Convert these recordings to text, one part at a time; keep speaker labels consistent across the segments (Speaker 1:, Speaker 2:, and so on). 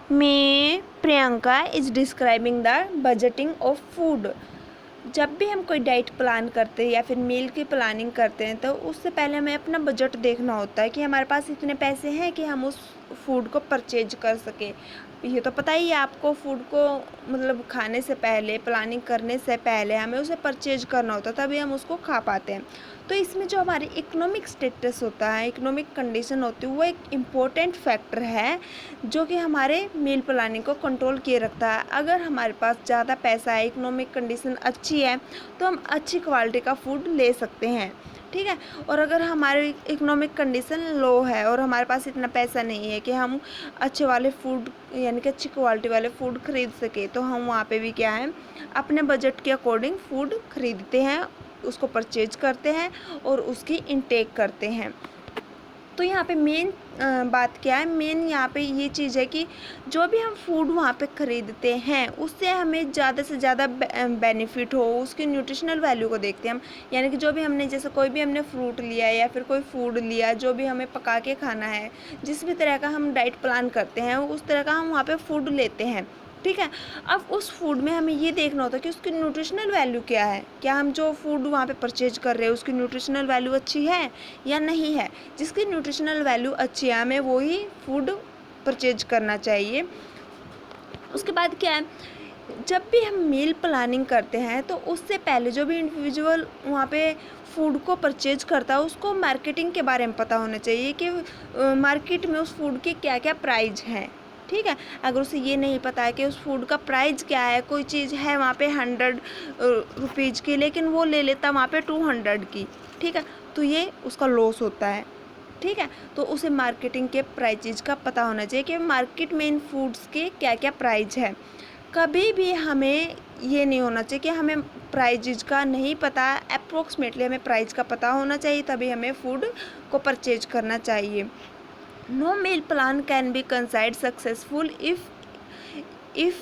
Speaker 1: मैं Priyanka is describing the budgeting of food. जब भी हम कोई डाइट प्लान करते हैं या फिर मील की प्लानिंग करते हैं तो उससे पहले हमें अपना बजट देखना होता है कि हमारे पास इतने पैसे हैं कि हम उस फूड को परचेज कर सकें। ये तो पता ही है आपको, फूड को मतलब खाने से पहले, प्लानिंग करने से पहले हमें उसे परचेज करना होता है, तभी हम उसको खा पाते हैं। तो इसमें जो हमारी इकोनॉमिक स्टेटस होता है, इकोनॉमिक कंडीशन होती है, वो एक इम्पोर्टेंट फैक्टर है जो कि हमारे मील प्लानिंग को कंट्रोल किए रखता है। अगर हमारे पास ज़्यादा पैसा है, इकोनॉमिक कंडीशन अच्छी है, तो हम अच्छी क्वालिटी का फूड ले सकते हैं, ठीक है। और अगर हमारी इकोनॉमिक कंडीशन लो है और हमारे पास इतना पैसा नहीं है कि हम अच्छे वाले फूड यानी कि अच्छी क्वालिटी वाले फूड खरीद सके, तो हम वहाँ पे भी क्या है, अपने बजट के अकॉर्डिंग फूड खरीदते हैं, उसको परचेज करते हैं और उसकी इनटेक करते हैं। तो यहाँ पे मेन बात क्या है, मेन यहाँ पे ये चीज़ है कि जो भी हम फूड वहाँ पे ख़रीदते हैं उससे हमें ज़्यादा से ज़्यादा बेनिफिट हो, उसकी न्यूट्रिशनल वैल्यू को देखते हैं हम। यानी कि जो भी हमने, जैसे कोई भी हमने फ्रूट लिया या फिर कोई फूड लिया, जो भी हमें पका के खाना है, जिस भी तरह का हम डाइट प्लान करते हैं उस तरह का हम वहाँ पर फूड लेते हैं, ठीक है। अब उस फूड में हमें ये देखना होता है कि उसकी न्यूट्रिशनल वैल्यू क्या है, क्या हम जो फूड वहाँ पे परचेज कर रहे हैं उसकी न्यूट्रिशनल वैल्यू अच्छी है या नहीं है। जिसकी न्यूट्रिशनल वैल्यू अच्छी है हमें वही फूड परचेज करना चाहिए। उसके बाद क्या है, जब भी हम मील प्लानिंग करते हैं तो उससे पहले जो भी इंडिविजुअल वहाँ पे फूड को परचेज करता है उसको मार्केटिंग के बारे में पता होना चाहिए कि मार्केट में उस फूड के क्या क्या प्राइस हैं, ठीक है। अगर उसे ये नहीं पता है कि उस फूड का प्राइस क्या है, कोई चीज़ है वहाँ पे 100 रुपीज़ की लेकिन वो ले लेता वहाँ पे 200 की, ठीक है, तो ये उसका लॉस होता है, ठीक है। तो उसे मार्केटिंग के प्राइजेज का पता होना चाहिए कि मार्केट में इन फूड्स के क्या क्या प्राइस है। कभी भी हमें ये नहीं होना चाहिए कि हमें प्राइजेज का नहीं पता, अप्रोक्सीमेटली हमें प्राइस का पता होना चाहिए, तभी हमें फूड को परचेज करना चाहिए। No meal plan can be considered successful if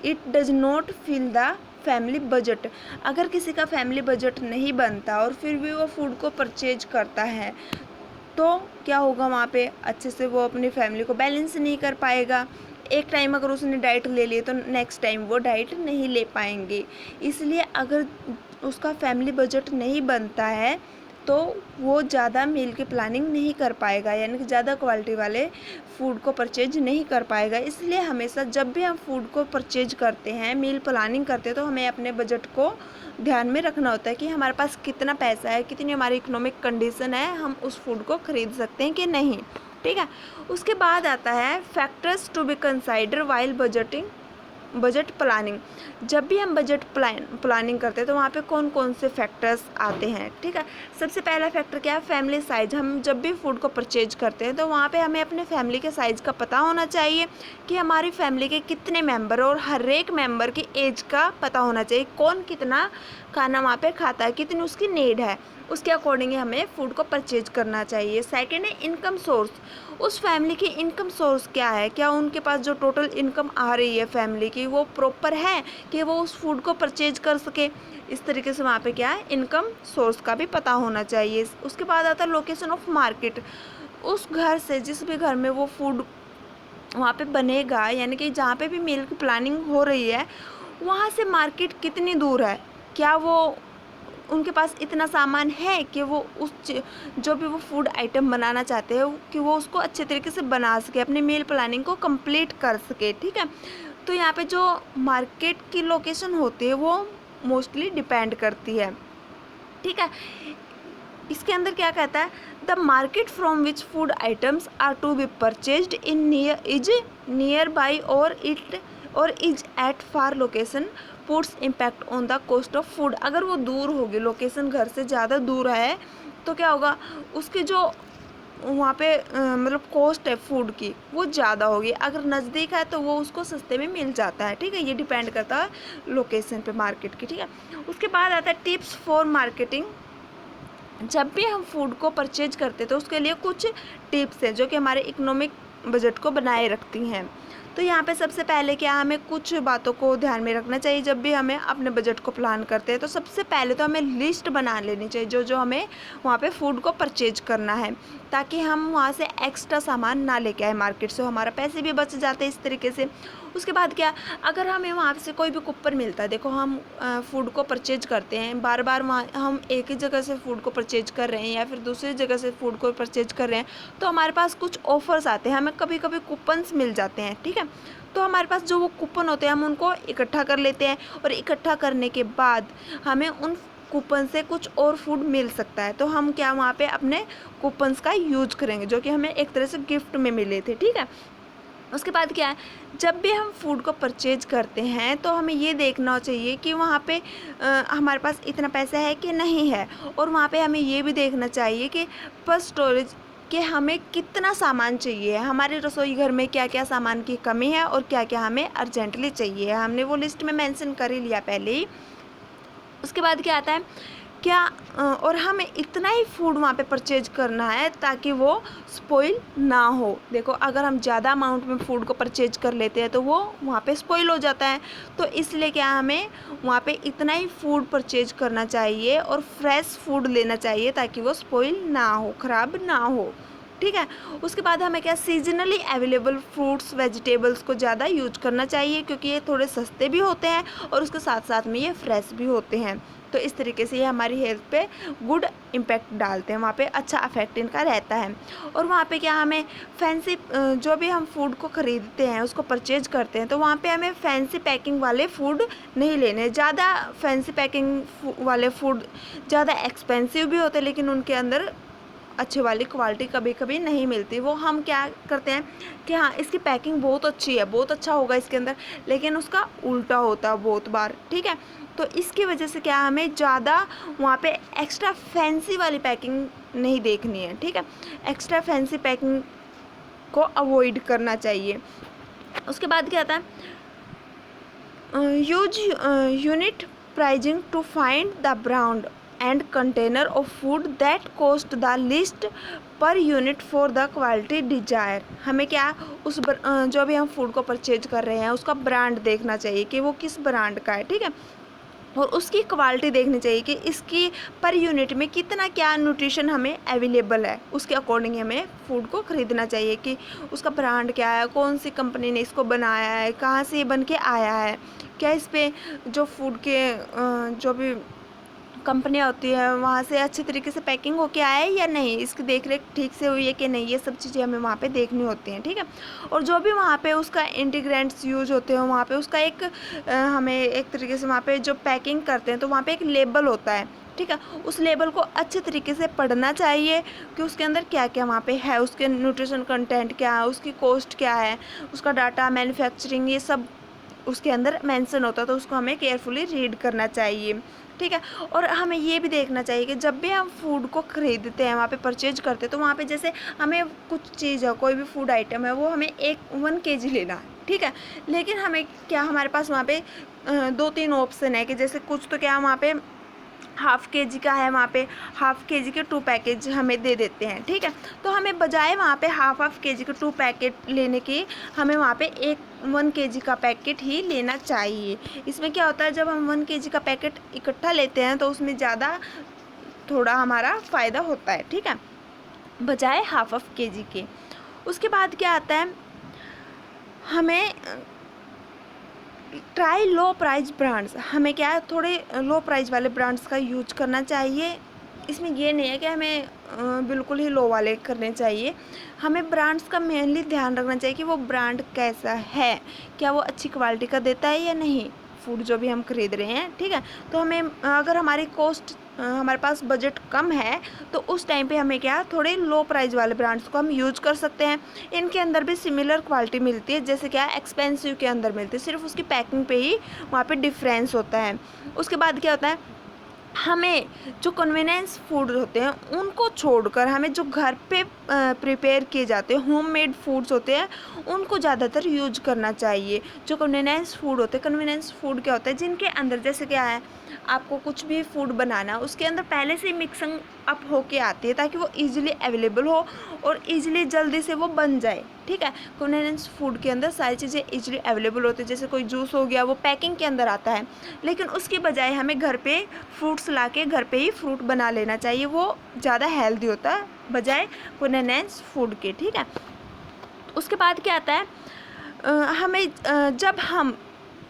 Speaker 1: it does not fill the family budget. अगर किसी का फैमिली बजट नहीं बनता और फिर भी वो फूड को परचेज करता है तो क्या होगा, वहाँ पे अच्छे से वो अपनी फैमिली को बैलेंस नहीं कर पाएगा। एक टाइम अगर उसने डाइट ले ली तो नेक्स्ट टाइम वो डाइट नहीं ले पाएंगे। इसलिए अगर उसका फैमिली बजट नहीं बनता है तो वो ज़्यादा मील की प्लानिंग नहीं कर पाएगा, यानी कि ज़्यादा क्वालिटी वाले फूड को परचेज नहीं कर पाएगा। इसलिए हमेशा जब भी हम फूड को परचेज करते हैं, मील प्लानिंग करते हैं, तो हमें अपने बजट को ध्यान में रखना होता है कि हमारे पास कितना पैसा है, कितनी हमारी इकोनॉमिक कंडीशन है, हम उस फूड को ख़रीद सकते हैं कि नहीं, ठीक है। उसके बाद आता है factors to be consider while budget planning. जब भी हम बजट प्लानिंग करते हैं तो वहाँ पे कौन कौन से फैक्टर्स आते हैं, ठीक है। सबसे पहला फैक्टर क्या है, फैमिली साइज। हम जब भी फूड को परचेज करते हैं तो वहाँ पे हमें अपने फैमिली के साइज़ का पता होना चाहिए कि हमारी फैमिली के कितने मेंबर, और हर एक मेंबर की एज का पता होना चाहिए, कौन कितना खाना वहाँ पे खाता है, कितनी उसकी नीड है, उसके अकॉर्डिंग हमें फूड को परचेज करना चाहिए। सेकेंड है इनकम सोर्स। उस फैमिली की इनकम सोर्स क्या है, क्या उनके पास जो टोटल इनकम आ रही है फैमिली की वो प्रॉपर है कि वो उस फूड को परचेज कर सके। इस तरीके से वहाँ पे क्या है, इनकम सोर्स का भी पता होना चाहिए। उसके बाद आता है लोकेशन ऑफ मार्केट। उस घर से, जिस भी घर में वो फूड वहाँ पे बनेगा, यानी कि जहाँ पे भी मील की प्लानिंग हो रही है वहाँ से मार्केट कितनी दूर है, क्या वो उनके पास इतना सामान है कि वो उस जो भी वो फूड आइटम बनाना चाहते हैं कि वो उसको अच्छे तरीके से बना सके, अपनी मील प्लानिंग को कंप्लीट कर सके, ठीक है। तो यहाँ पे जो मार्केट की लोकेशन होती है वो मोस्टली डिपेंड करती है, ठीक है। इसके अंदर क्या कहता है, the market from which food items are to be purchased in nearby और is at far location puts impact on the cost of food. अगर वो दूर होगी, लोकेशन घर से ज़्यादा दूर है, तो क्या होगा, उसके जो वहाँ पे मतलब कॉस्ट है फूड की वो ज़्यादा होगी। अगर नज़दीक है तो वो उसको सस्ते में मिल जाता है, ठीक है। ये डिपेंड करता है लोकेशन पे मार्केट की, ठीक है। उसके बाद आता है टिप्स फॉर मार्केटिंग। जब भी हम फूड को परचेज करते हैं तो उसके लिए कुछ टिप्स हैं जो कि हमारे इकोनॉमिक बजट को बनाए रखती हैं। तो यहाँ पे सबसे पहले क्या हमें कुछ बातों को ध्यान में रखना चाहिए जब भी हमें अपने बजट को प्लान करते हैं। तो सबसे पहले तो हमें लिस्ट बना लेनी चाहिए जो जो हमें वहाँ पे फूड को परचेज करना है, ताकि हम वहाँ से एक्स्ट्रा सामान ना लेके आए मार्केट से, हमारा पैसे भी बच जाते हैं इस तरीके से। उसके बाद क्या, अगर हमें वहाँ से कोई भी कूपन मिलता है, देखो हम फूड को परचेज करते हैं, बार बार वहाँ हम एक ही जगह से फूड को परचेज कर रहे हैं या फिर दूसरी जगह से फूड को परचेज कर रहे हैं, तो हमारे पास कुछ ऑफर्स आते हैं, हमें कभी कभी कूपन्स मिल जाते हैं, ठीक है। तो हमारे पास जो वो कूपन होते हैं हम उनको इकट्ठा कर लेते हैं, और इकट्ठा करने के बाद हमें उन कूपन से कुछ और फूड मिल सकता है, तो हम क्या वहाँ पे अपने कूपन्स का यूज करेंगे जो कि हमें एक तरह से गिफ्ट में मिले थे, ठीक है। उसके बाद क्या है, जब भी हम फूड को परचेज करते हैं तो हमें ये देखना चाहिए कि वहाँ पे हमारे पास इतना पैसा है कि नहीं है, और वहाँ पे हमें ये भी देखना चाहिए कि पर स्टोरेज कि हमें कितना सामान चाहिए, हमारे रसोई घर में क्या क्या सामान की कमी है और क्या क्या हमें अर्जेंटली चाहिए, हमने वो लिस्ट में मेंशन कर ही लिया पहले ही। उसके बाद क्या आता है, क्या और हमें इतना ही फूड वहाँ पे परचेज करना है ताकि वो स्पॉइल ना हो। देखो अगर हम ज़्यादा अमाउंट में फ़ूड को परचेज कर लेते हैं तो वो वहाँ पे स्पॉइल हो जाता है, तो इसलिए क्या हमें वहाँ पे इतना ही फूड परचेज करना चाहिए और फ्रेश फूड लेना चाहिए ताकि वो स्पॉइल ना हो, ख़राब ना हो, ठीक है। उसके बाद हमें क्या, सीजनली अवेलेबल फ्रूट्स वेजिटेबल्स को ज़्यादा यूज करना चाहिए क्योंकि ये थोड़े सस्ते भी होते हैं और उसके साथ साथ में ये फ्रेश भी होते हैं। तो इस तरीके से ये हमारी हेल्थ पे गुड इम्पैक्ट डालते हैं, वहाँ पे अच्छा अफेक्ट इनका रहता है। और वहाँ पे क्या, हमें फैंसी जो भी हम फूड को ख़रीदते हैं उसको परचेज करते हैं तो वहाँ पे हमें फैंसी पैकिंग वाले फूड नहीं लेने। ज़्यादा फैंसी पैकिंग वाले फूड ज़्यादा एक्सपेंसिव भी होते हैं लेकिन उनके अंदर अच्छे वाली क्वालिटी कभी कभी नहीं मिलती। वो हम क्या करते हैं कि हाँ इसकी पैकिंग बहुत अच्छी है, बहुत अच्छा होगा इसके अंदर, लेकिन उसका उल्टा होता है बहुत बार, ठीक है। तो इसकी वजह से क्या, हमें ज़्यादा वहाँ पे एक्स्ट्रा फैंसी वाली पैकिंग नहीं देखनी है, ठीक है। एक्स्ट्रा फैंसी पैकिंग को अवॉइड करना चाहिए। उसके बाद क्या आता है, use unit pricing to find the brand and container of food that cost the list per unit for the quality desire. हमें क्या, उस जो भी हम फूड को परचेज कर रहे हैं उसका ब्रांड देखना चाहिए कि वो किस ब्रांड का है, ठीक है। और उसकी क्वालिटी देखनी चाहिए कि इसकी पर यूनिट में कितना क्या न्यूट्रिशन हमें अवेलेबल है, उसके अकॉर्डिंग हमें फूड को ख़रीदना चाहिए कि उसका ब्रांड क्या है, कौन सी कंपनी ने इसको बनाया है, कहाँ से ये बन के आया है, क्या इस पर जो फूड के जो भी कंपनियाँ होती है वहाँ से अच्छे तरीके से पैकिंग होके आया है या नहीं, इसकी देख रेख ठीक से हुई है कि नहीं, ये सब चीज़ें हमें वहाँ पे देखनी होती हैं, ठीक है। और जो भी वहाँ पे उसका इंटीग्रेंट्स यूज होते हैं वहाँ पे उसका एक हमें एक तरीके से वहाँ पे जो पैकिंग करते हैं तो वहाँ पे एक लेबल होता है, ठीक है। उस लेबल को अच्छे तरीके से पढ़ना चाहिए कि उसके अंदर क्या क्या वहाँ पे है, उसके न्यूट्रिशन कंटेंट क्या है, उसकी कॉस्ट क्या है, उसका डाटा, मैन्युफैक्चरिंग, ये सब उसके अंदर मेंशन होता है, तो उसको हमें केयरफुली रीड करना चाहिए, ठीक है। और हमें ये भी देखना चाहिए कि जब भी हम फूड को ख़रीदते हैं, वहाँ पे परचेज करते हैं, तो वहाँ पे जैसे हमें कुछ चीज़ है, कोई भी फूड आइटम है, वो हमें 1 kg लेना है, ठीक है। लेकिन हमें क्या, हमारे पास वहाँ पे 2-3 ऑप्शन है कि जैसे कुछ तो क्या वहाँ पे ½ kg का है, वहाँ पे ½ kg के 2 पैकेज हमें दे देते हैं, ठीक है। तो हमें बजाय वहाँ पे ½ kg के 2 पैकेट लेने की हमें वहाँ पे 1 kg का पैकेट ही लेना चाहिए। इसमें क्या होता है, जब हम 1 kg का पैकेट इकट्ठा लेते हैं तो उसमें ज़्यादा थोड़ा हमारा फ़ायदा होता है, ठीक है, बजाय ½ kg के। उसके बाद क्या आता है, हमें ट्राई लो प्राइस ब्रांड्स, हमें क्या है थोड़े लो प्राइस वाले ब्रांड्स का यूज करना चाहिए। इसमें ये नहीं है कि हमें बिल्कुल ही लो वाले करने चाहिए, हमें ब्रांड्स का मेनली ध्यान रखना चाहिए कि वो ब्रांड कैसा है, क्या वो अच्छी क्वालिटी का देता है या नहीं फूड जो भी हम खरीद रहे हैं, ठीक है। तो हमें अगर हमारी कॉस्ट हमारे पास बजट कम है तो उस टाइम पे हमें क्या, थोड़े लो प्राइस वाले ब्रांड्स को हम यूज कर सकते हैं। इनके अंदर भी सिमिलर क्वालिटी मिलती है, जैसे क्या एक्सपेंसिव के अंदर मिलती है, सिर्फ उसकी पैकिंग पे ही वहाँ पे डिफरेंस होता है। उसके बाद क्या होता है, हमें जो कन्वीनियंस फूड होते हैं उनको छोड़कर हमें जो घर पे प्रिपेयर किए जाते हैं होममेड फूड्स होते हैं उनको ज़्यादातर यूज करना चाहिए। जो कन्वीनियंस फूड होते हैं, कन्वीनियंस फूड क्या होता है, जिनके अंदर जैसे क्या है, आपको कुछ भी फूड बनाना उसके अंदर पहले से अप होके आती है, ताकि वो ईजिली अवेलेबल हो और ईजिली जल्दी से वो बन जाए। ठीक है, कन्वीनियंस फूड के अंदर सारी चीज़ें ईजिली अवेलेबल होती है। जैसे कोई जूस हो गया, वो पैकिंग के अंदर आता है, लेकिन उसकी बजाय हमें घर पे फ्रूट्स ला के घर पे ही फ्रूट बना लेना चाहिए। वो ज़्यादा हेल्दी होता है बजाय कन्वीनियंस फूड के। ठीक है, उसके बाद क्या आता है, हमें जब हम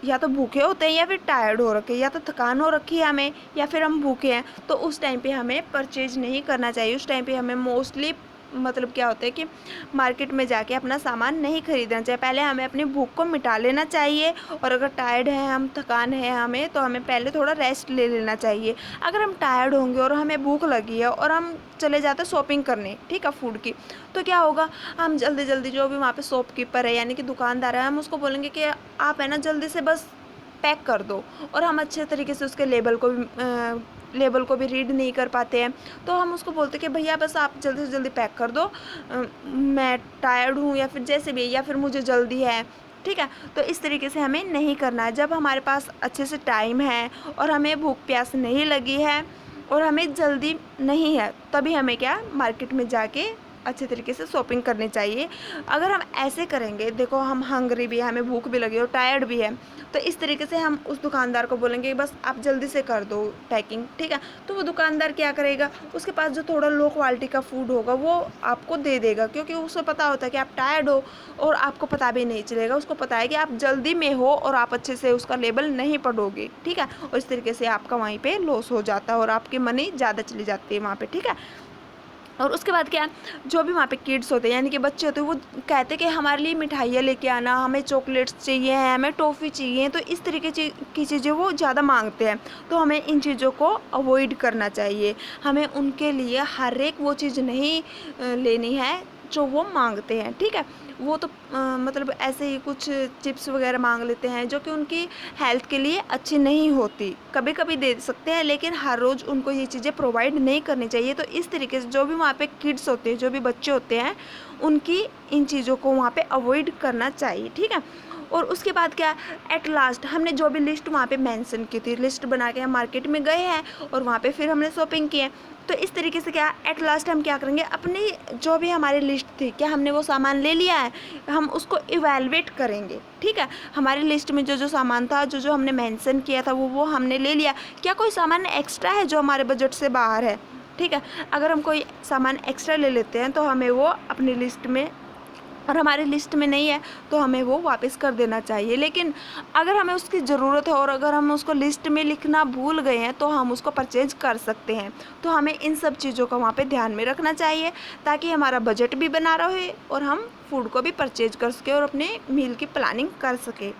Speaker 1: या तो भूखे होते हैं या फिर टायर्ड हो रखे हैं, या तो थकान हो रखी है हमें, या फिर हम भूखे हैं, तो उस टाइम पे हमें परचेज नहीं करना चाहिए। उस टाइम पे हमें मोस्टली मतलब क्या होता है कि मार्केट में जाके अपना सामान नहीं खरीदना चाहिए। पहले हमें अपनी भूख को मिटा लेना चाहिए, और अगर टायर्ड है हम, थकान है हमें, तो हमें पहले थोड़ा रेस्ट ले लेना चाहिए। अगर हम टायर्ड होंगे और हमें भूख लगी है और हम चले जाते हैं शॉपिंग करने, ठीक है, फूड की, तो क्या होगा, हम जल्दी जल्दी जो भी वहाँ पे शॉपकीपर है यानी कि दुकानदार है, हम उसको बोलेंगे कि आप है ना जल्दी से बस पैक कर दो, और हम अच्छे तरीके से उसके लेबल को भी रीड नहीं कर पाते हैं। तो हम उसको बोलते कि भैया बस आप जल्दी से जल्दी पैक कर दो, मैं टायर्ड हूँ या फिर जैसे भी, या फिर मुझे जल्दी है। ठीक है, तो इस तरीके से हमें नहीं करना है। जब हमारे पास अच्छे से टाइम है और हमें भूख प्यास नहीं लगी है और हमें जल्दी नहीं है, तभी हमें क्या, मार्केट में जाके अच्छे तरीके से शॉपिंग करनी चाहिए। अगर हम ऐसे करेंगे, देखो हम हंग्री भी है, हमें भूख भी लगी और टायर्ड भी है, तो इस तरीके से हम उस दुकानदार को बोलेंगे बस आप जल्दी से कर दो पैकिंग। ठीक है, तो वो दुकानदार क्या करेगा, उसके पास जो थोड़ा लो क्वालिटी का फूड होगा वो आपको दे देगा, क्योंकि उसे पता होता है कि आप टायर्ड हो और आपको पता भी नहीं चलेगा। उसको पता है कि आप जल्दी में हो और आप अच्छे से उसका लेबल नहीं पढ़ोगे। ठीक है, और इस तरीके से आपका वहीं पर लॉस हो जाता है और आपकी मनी ज़्यादा चली जाती है वहाँ पर। ठीक है, और उसके बाद क्या, जो भी वहाँ पे किड्स होते हैं यानी कि बच्चे होते हैं, वो कहते हैं कि हमारे लिए मिठाइयाँ लेके आना, हमें चॉकलेट्स चाहिए हैं, हमें टॉफ़ी चाहिए, तो इस तरीके की चीज़ें वो ज़्यादा मांगते हैं। तो हमें इन चीज़ों को अवॉइड करना चाहिए। हमें उनके लिए हर एक वो चीज़ नहीं लेनी है जो वो मांगते हैं। ठीक है, वो तो मतलब ऐसे ही कुछ चिप्स वगैरह मांग लेते हैं जो कि उनकी हेल्थ के लिए अच्छी नहीं होती। कभी कभी दे सकते हैं, लेकिन हर रोज़ उनको ये चीज़ें प्रोवाइड नहीं करनी चाहिए। तो इस तरीके से जो भी वहाँ पे किड्स होते हैं, जो भी बच्चे होते हैं, उनकी इन चीज़ों को वहाँ पे अवॉइड करना चाहिए। ठीक है, और उसके बाद क्या, एट लास्ट हमने जो भी लिस्ट वहाँ पे मेंशन की थी, लिस्ट बना के हम मार्केट में गए हैं और वहाँ पे फिर हमने शॉपिंग की है। तो इस तरीके से क्या, एट लास्ट हम क्या करेंगे, अपनी जो भी हमारी लिस्ट थी, क्या हमने वो सामान ले लिया है, हम उसको इवैल्यूएट करेंगे। ठीक है, हमारी लिस्ट में जो जो सामान था, जो जो हमने मेंशन किया था, वो हमने ले लिया। क्या कोई सामान एक्स्ट्रा है जो हमारे बजट से बाहर है? ठीक है, अगर हम कोई सामान एक्स्ट्रा ले लेते हैं तो हमें वो अपनी लिस्ट में, और हमारी लिस्ट में नहीं है तो हमें वो वापस कर देना चाहिए। लेकिन अगर हमें उसकी ज़रूरत है और अगर हम उसको लिस्ट में लिखना भूल गए हैं तो हम उसको परचेज कर सकते हैं। तो हमें इन सब चीज़ों का वहाँ पे ध्यान में रखना चाहिए, ताकि हमारा बजट भी बना रहे और हम फूड को भी परचेज कर सकें और अपने मील की प्लानिंग कर सकें।